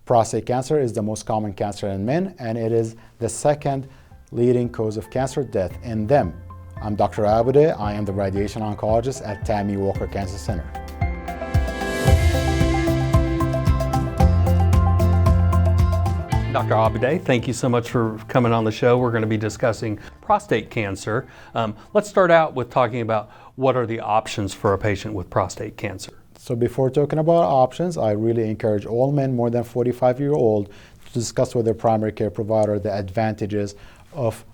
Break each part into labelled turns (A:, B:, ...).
A: Prostate cancer is the most common cancer in men, and it is the second leading cause of cancer death in them. I'm Dr. Abuodeh. I am the radiation oncologist at Tammy Walker Cancer Center.
B: Dr. Abuodeh, thank you so much for coming on the show. We're going to be discussing prostate cancer. Let's start out with talking about what are the options for a patient with prostate cancer.
A: So before talking about options, I really encourage all men more than 45-year-old to discuss with their primary care provider the advantages of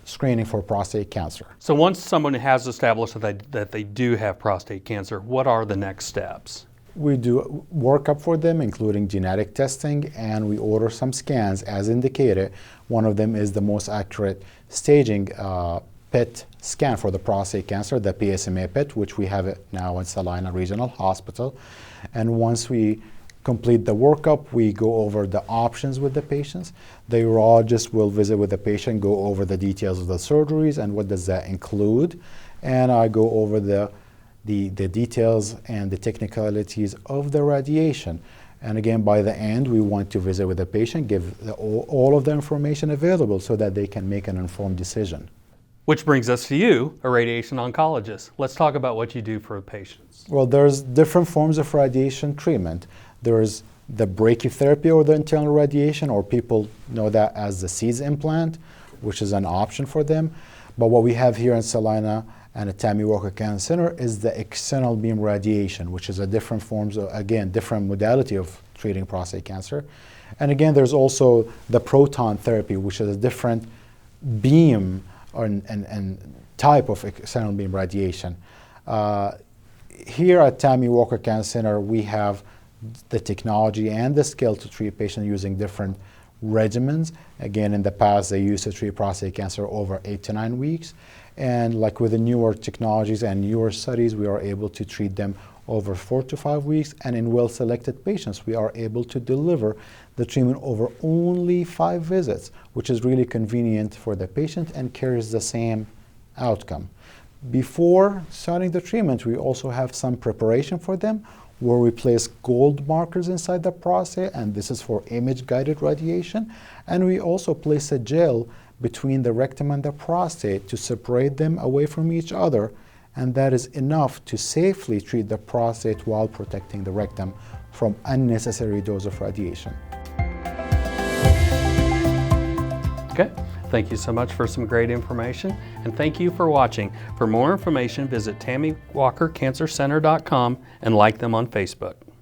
A: screening for prostate cancer.
B: So once someone has established that they do have prostate cancer, what are the next steps?
A: We do workup for them, including genetic testing, and we order some scans as indicated. One of them is the most accurate staging PET scan for the prostate cancer, the PSMA PET, which we have it now in Salina Regional Hospital. And once we complete the workup, we go over the options with the patients. The urologist will visit with the patient, go over the details of the surgeries and what does that include. And I go over the details and the technicalities of the radiation. And again, by the end, we want to visit with the patient, give all of the information available so that they can make an informed decision.
B: Which brings us to you, a radiation oncologist. Let's talk about what you do for patients.
A: Well, there's different forms of radiation treatment. There's the brachytherapy or the internal radiation, or people know that as the seeds implant, which is an option for them. But what we have here in Salina and at Tammy Walker Cancer Center is the external beam radiation, which is a different forms of, again, different modality of treating prostate cancer. And again, there's also the proton therapy, which is a different beam and type of external beam radiation. Here at Tammy Walker Cancer Center, we have the technology and the skill to treat patients using different regimens. Again, in the past, they used to treat prostate cancer over 8 to 9 weeks. And like with the newer technologies and newer studies, we are able to treat them over 4 to 5 weeks. And in well-selected patients, we are able to deliver the treatment over only 5 visits, which is really convenient for the patient and carries the same outcome. Before starting the treatment, we also have some preparation for them where we place gold markers inside the prostate, and this is for image-guided radiation. And we also place a gel between the rectum and the prostate to separate them away from each other, and that is enough to safely treat the prostate while protecting the rectum from unnecessary dose of radiation.
B: Okay, thank you so much for some great information, and thank you for watching. For more information, visit TammyWalkerCancerCenter.com and like them on Facebook.